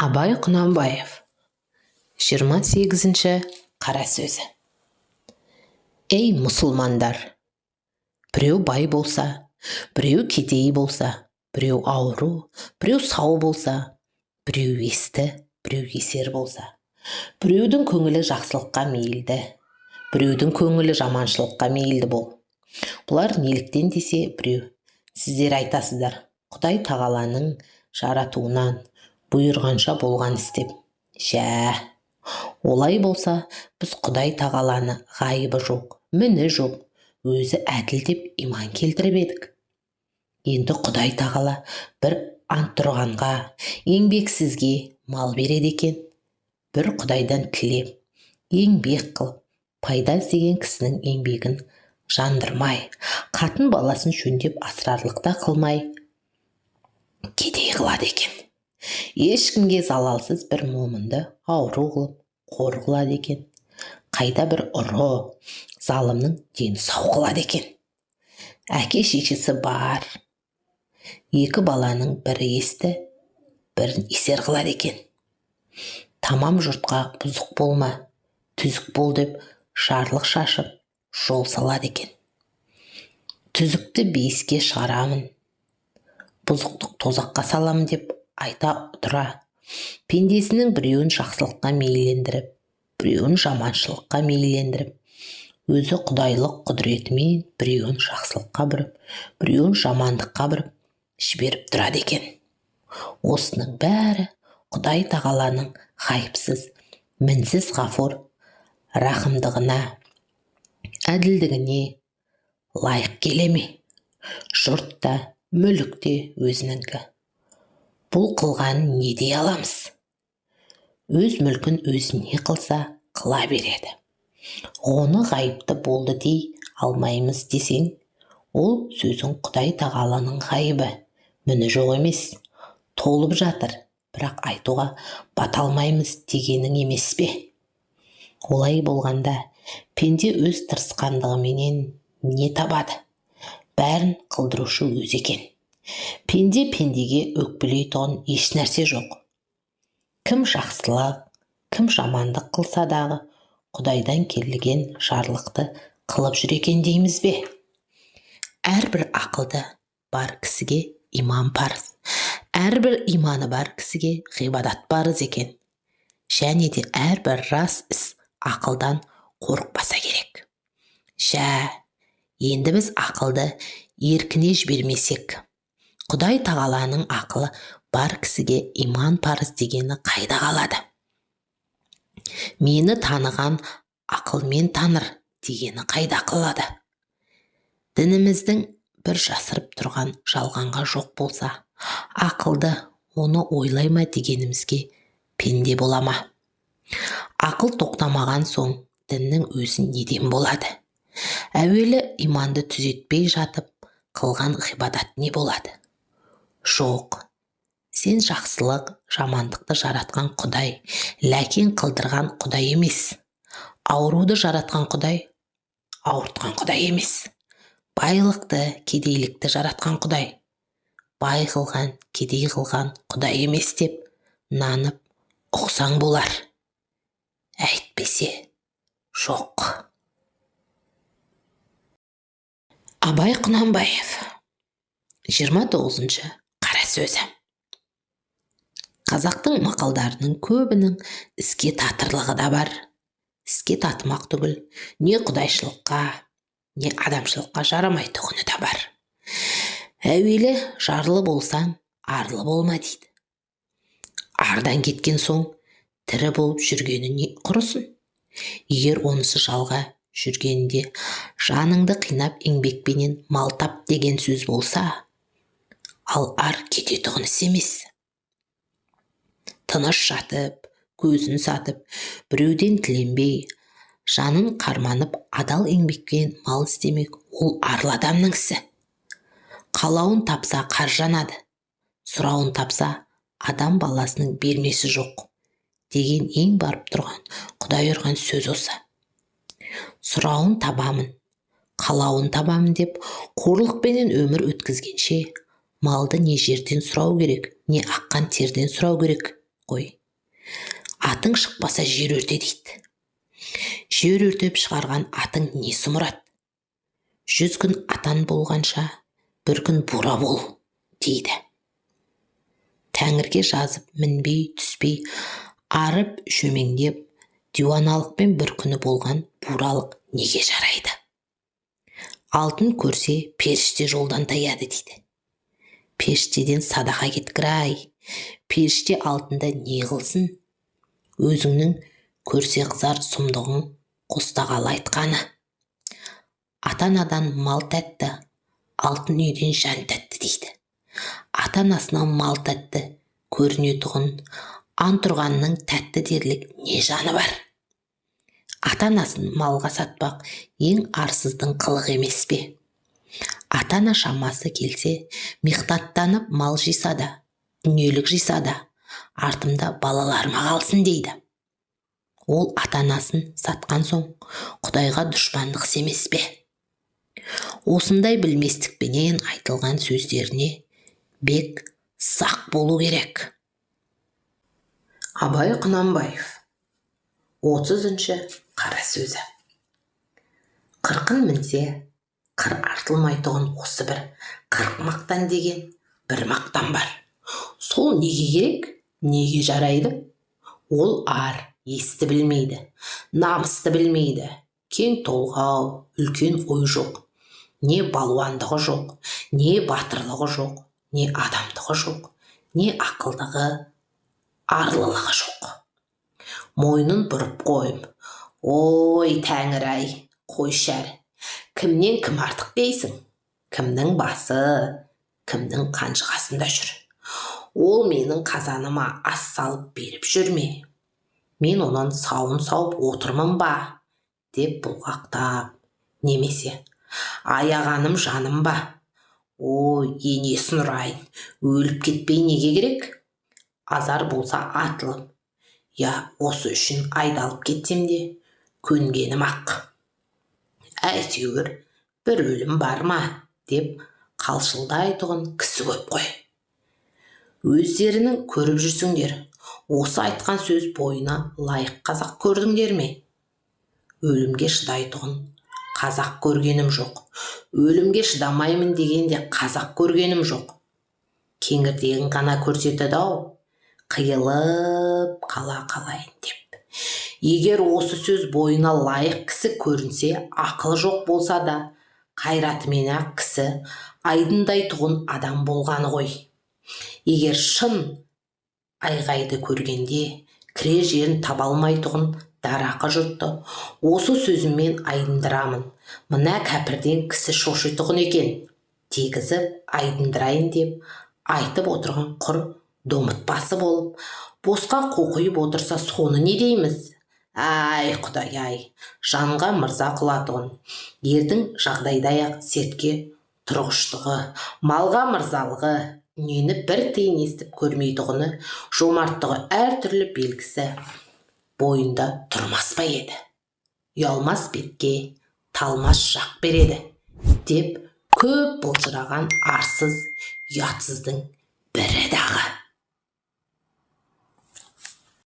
Абай Құнанбаев 28-ші қара сөзі. Ей мұсылмандар, біреу бай болса, біреу кедей болса, біреу ауру, біреу сау болса, біреу есті, біреу есер болса, біреудің көңілі жақсылыққа мейілді, біреудің көңілі жаманшылыққа мейілді бол. Бұлар неліктен десе, біреу сіздер айтасыздар, Құдай тағаланың жаратуынан бұйырғанша болған істеп. Жә, олай болса, біз Құдай тағаланы ғайыбы жоқ, міні жоқ, өзі әділ деп иман келтіріп едік. Енді Құдай тағала бір ант тұрғанға, еңбексізге мал береді екен. Бір Құдайдан тілеп, еңбек қылып, пайда іздеген кісінің еңбегін жандырмай, қатын баласын жөндеп асырарлықта қылмай, кедей қылады екен. Ешкімге залалсыз бір момынды ауру қылып, қор қылады екен. Қайда бір ұры, залымның дені сау қылады екен. Әке шешесі бар. Екі баланың бірі есті, бірін есер қылады екен. Тамам жұртқа бұзық болма, түзік бол деп жарлық шашып, жол салады екен. Түзікті бейіске шығарамын, бұзықтық тозаққа саламын деп айта тұра, пендесінің біреуін жақсылыққа мейлендіріп, біреуін жаманшылыққа мейлендіріп, өзі құдайлық құдіретімен біреуін жақсылыққа бұрып, біреуін жамандыққа бұрып, жіберіп тұрады екен. Осының бәрі Құдай тағаланың ғайыпсыз, мінсіз ғафур, рахымдығына, әділдігіне лайық келе ме? Жұрт та, мүлік те өзінікі. Бұл қылғанын не дей аламыз? Өз мүлкін өзіне қылса, қыла береді. Оны ғайыпты болды дей алмаймыз десең, ол сөзің Құдай тағаланың ғайыбы, міні жоқ емес, толып жатыр, бірақ айтуға бата алмаймыз дегенің емес пе? Олай болғанда, пенде өз тырысқандығыменен не табады? Бәрін қылдырушы өз екен. Пенде пендеге өкпелей тұғын еш нәрсе жоқ. Кім жақсылық, кім жамандық қылса дағы, Құдайдан келген жарлықты қылып жүр екен дейміз бе? Әрбір ақылды бар кісіге иман парыз, әрбір иманы бар кісіге ғибадат парыз екен. Және де әрбір рас іс ақылдан қорықпаса керек. Жә, енді біз ақылды еркіне жібермесек, Құдай тағаланың ақылы бар кісіге иман парыз дегені қайда қалады? Мені таныған ақылмен таныр дегені қайда қалады? Дініміздің бір жасырып тұрған жалғанға жоқ болса, ақылды оны ойлай ма дегенімізге пенде бола ма? Ақыл тоқтамаған соң діннің өзі неден болады? Әуелі иманды түзетпей жатып, қылған ғибадат не болады? Жоқ, сен жақсылық, жамандықты жаратқан Құдай, ләкин қылдырған Құдай емес. Ауруды жаратқан Құдай, ауыртқан Құдай емес. Байлықты, кедейлікті жаратқан Құдай, бай қылған, кедей қылған Құдай емес деп нанып ұқсаң болар. Әйтпесе, жоқ. Абай Құнанбаев 29-ші қара сөзі. Қазақтың мақалдарының көбінің іске татырлығы да бар. Іске татымақ түгіл, не құдайшылыққа, не адамшылыққа жарамайтұғыны да бар. Әуелі жарлы болсаң, арлы болма дейді. Ардан кеткен соң, тірі болып жүргені не құрысын? Егер онысы жалға жүргенде жаныңды қинап еңбекпенен мал тап деген сөз болса, ал ар кететұғын іс емес. Тыныш жатып, көзін сатып, біреуден тіленбей, жанын қарманып, адал еңбекпен мал істемек ол арлы адамның ісі. Қалауын тапса қар жанады, сұрауын тапса адам баласының бермесі жоқ деген ең барып тұрған Құдай ұрған сөз осы. Сұрауын табамын, қалауын табамын деп қорлықпенен өмір өткізгенше, малды не жерден сұрау керек, не аққан терден сұрау керек қой. Атың шықпаса жер өрте дейді. Жер өртеп шығарған атың несі мұрат? 100 күн атан болғанша, бір күн бура бол, дейді. Тәңірге жазып, мінбей, түспей, арып, шөмеңдеп, диуаналықпен бір күні болған буралық неге жарайды? Алтын көрсе, періште жолдан таяды, дейді. Періштеден садақа кеткір-ай, періште алтында не қылсын? Өзіңнің көрсе қызар сұмдығың қостағалы айтқаны. Ата-анадан мал тәтті, алтын үйден жан тәтті, дейді. Ата-анасынан мал тәтті көрінетұғын, ан тұрғанның тәтті дерлік не жаны бар? Ата-анасын малға сатпақ ең арсыздың қылығы емес пе? Ата-ана шамасы келсе, миқтаттанып мал жиса да, дүниелік жиса да, артымда балаларыма қалсын, дейді. Ол ата-анасын сатқан соң, Құдайға дұшпандық семес пе? Осындай білместікпенен айтылған сөздеріне бек сақ болу керек. Абай Құнанбаев, 30-ші қара сөзі. Қырқын мінсе, қыр артылмайтұғын осы бір қырық мақтан деген бір мақтан бар. Сол неге керек, неге жарайды? Ол ар, есті білмейді, намысты білмейді, кең толғау, үлкен ой жоқ, не балуандығы жоқ, не батырлығы жоқ, не адамдығы жоқ, не ақылдығы, арлылығы жоқ. Мойнын бұрып қойып, ой Тәңір-ай, қойшар, кімнен кім артық дейсің? Кімнің басы, кімнің қанжығасында жүр? Ол менің қазаныма ас салып беріп жүр ме? Мен онан сауын сауып отырмын ба? Деп бұлғақтап, немесе аяғаным жаным ба? Ой, енесін ұрайын, өліп кетпей неге керек? Азар болса атылып, я осы үшін айдалып кетсем де, көнгенім ақ. Әйтеуір бір өлім бар ма? Деп қалшылдайтұғын кісі көп қой. Өздерінің көріп жүрсіңдер, осы айтқан сөз бойына лайық қазақ көрдіңдер ме? Өлімге шыдайтұғын қазақ көргенім жоқ. Өлімге шыдамаймын дегенде қазақ көргенім жоқ. Кеңірдегін ғана көрсетеді-ау, қиылып қала қалайын деп. Егер осы сөз бойына лайық кісі көрінсе, ақылы жоқ болса да, қайратымен ақ кісі айдындайтұғын адам болғаны ғой. Егер шын айғайды көргенде, кірер жерін таба алмайтұғын дарақы жұртты осы сөзіммен айдындырамын. Мына кәпірден кісі шошитұғын екен, тегізіп айдындырайын деп айтып отырған құр домытпасы болып, босқа қоқиып отырса соны не дейміз? Ай, Құдай-ай, жанға мырза қылатұғын, ердің жағдайдай-ақ сертке тұрғыштығы, малға мырзалығы, нені бір тиын естіп көрмейтұғыны, жомарттығы әртүрлі белгісі бойында тұрмас па еді? Ұялмас бетке талмас жақ береді, деп көп бұлжыраған арсыз, ұятсыздың бірі дағы.